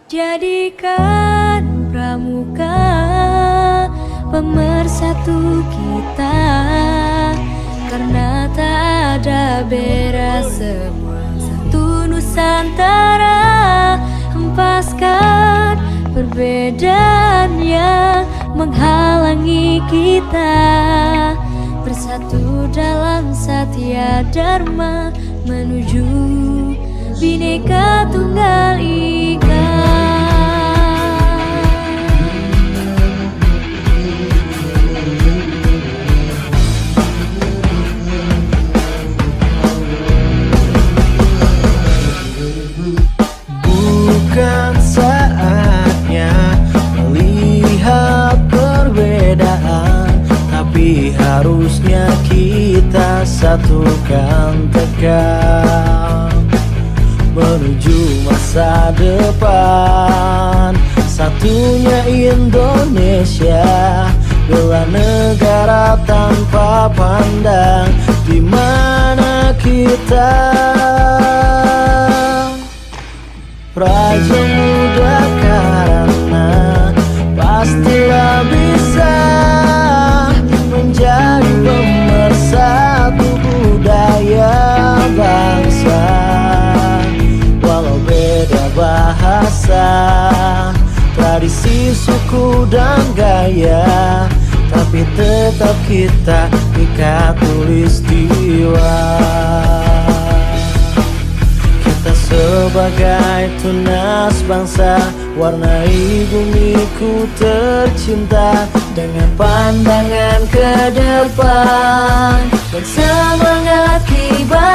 Jadikan pramuka pemersatu kita, karena tak ada beda, semua satu Nusantara. Hempaskan perbedaan yang menghalangi kita, bersatu dalam Satya Dharma menuju Bhinneka Tunggal Ika. Bukan saatnya melihat perbedaan, tapi harusnya kita satukan tekad menuju masa depan. Satunya Indonesia, bela negara tanpa pandang di mana kita. Praja Muda karena pastilah bisa menjadi pemersatu budaya bangsa. Walau beda bahasa, tradisi, suku dan gaya, tapi tetap kita Ika Tulistiwa. Kita sebagai tunas bangsa, warnai bumiku tercinta dengan pandangan ke depan dan semangat kibar.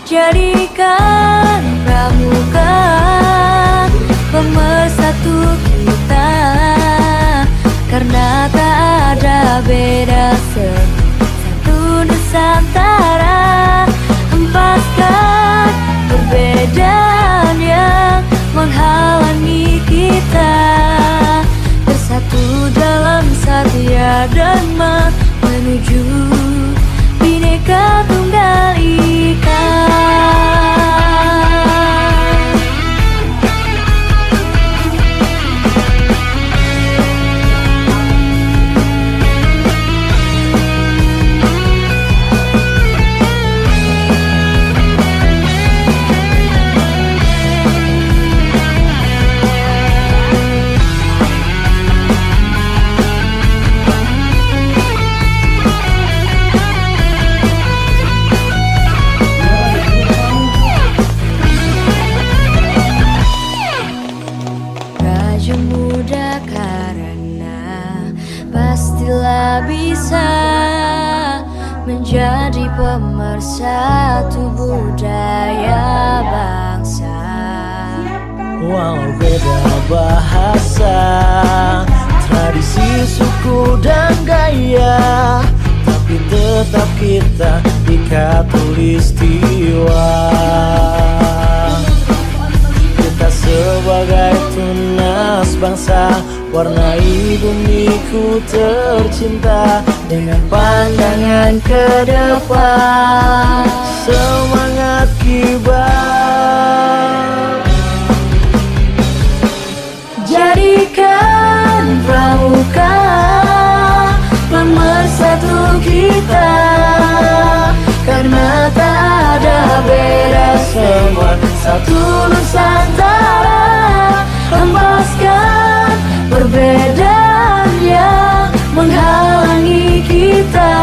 Jadikan pramuka pemersatu kita, karena tak ada beda, satu Nusantara. Hempaskan perbedaan yang menghalangi kita, bersatu dalam Satya Dharma menuju Bhinneka Tunggal Ika. Muda karena pastilah bisa menjadi pemersatu budaya bangsa. Walau beda bahasa, tradisi, suku dan gaya, tapi tetap kita Ika Tulistiwa. Kita sebagai tunas bangsa, warnai bumiku tercinta dengan pandangan ke depan, semangat kibar. Jadikan pramuka pemersatu kita, karena tak ada beda, semua satu Nusantara. Hempaskan perbedaan yang menghalangi kita,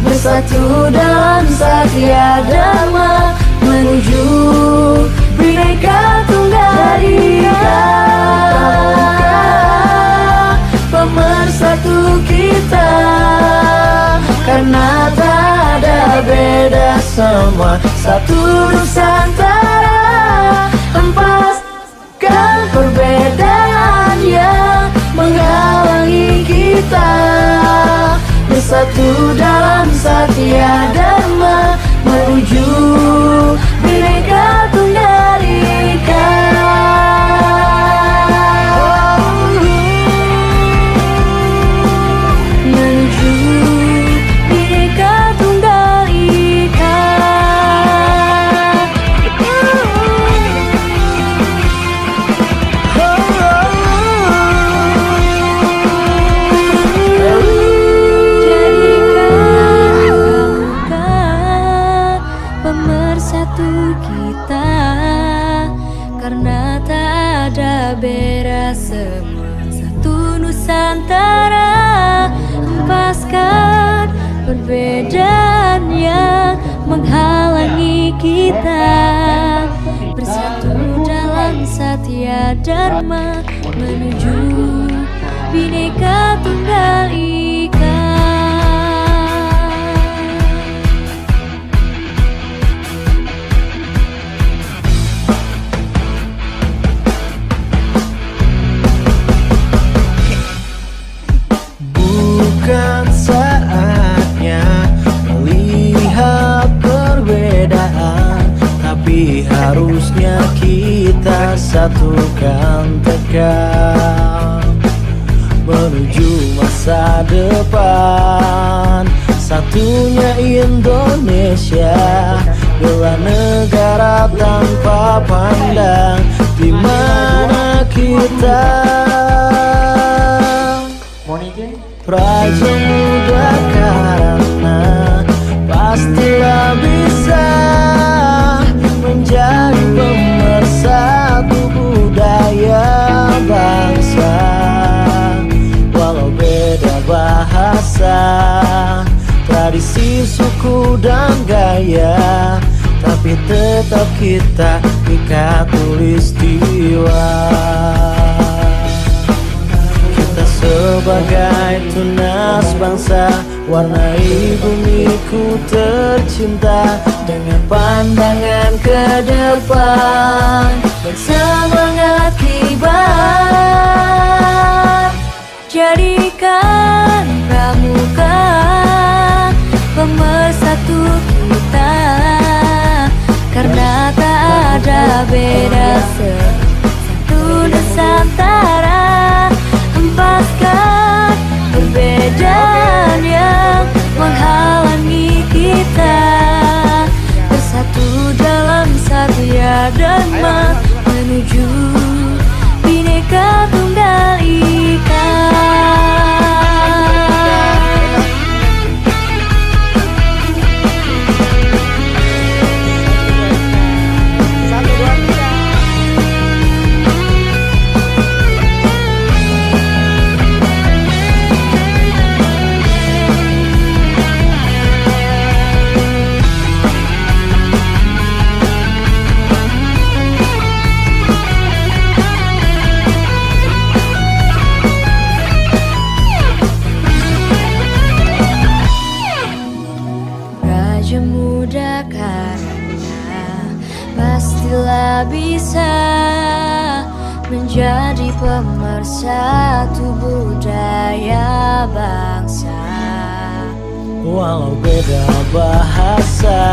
bersatu dalam Satya Dharma menuju Bhinneka Tunggal Ika. Pemersatu kita, karena tak ada beda, semua satu Nusantara. Hempaskan perbedaan yang menghalangi kita, bersatu dalam Satya Dharma menuju Bhinneka Tunggal Ika. Menuju Bhinneka Tunggal Ika. bersatu kita, karena tak ada beda, semua satu Nusantara. Hempaskan perbedaan yang menghalangi kita, bersatu dalam Satya Dharma menuju Bhinneka Tunggal Ika. Bukan saatnya melihat perbedaan, tapi harusnya kita satukan tekad menuju masa depan. Satunya Indonesia, bela negara tanpa pandang di mana kita. Praja Muda karena pastilah bisa menjadi pemersatu budaya bangsa. Walau beda bahasa, tradisi, suku, dan gaya, tapi tetap kita Ika Tulistiwa. Kita sebagai tunas bangsa, warnai bumiku tercinta dengan pandangan ke depan dan semangat kibar. Jadikan pramuka pemersatu kita, karena tak ada beda, satu Nusantara. Hempaskan perbedaan yang menghalangi kita, bersatu dalam Satya Dharma menuju Bhinneka Tunggal Ika. Praja Muda karena pastilah bisa menjadi pemersatu budaya bangsa. Walau beda bahasa,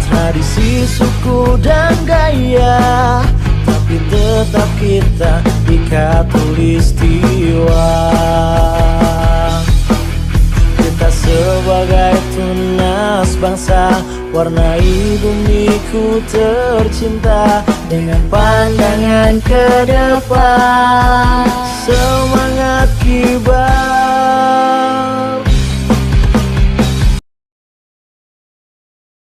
tradisi, suku, dan gaya, tapi tetap kita Ika Tulistiwa. Kita sebagai tunas bangsa, warnai bumiku tercinta dengan pandangan ke depan, semangat kibar.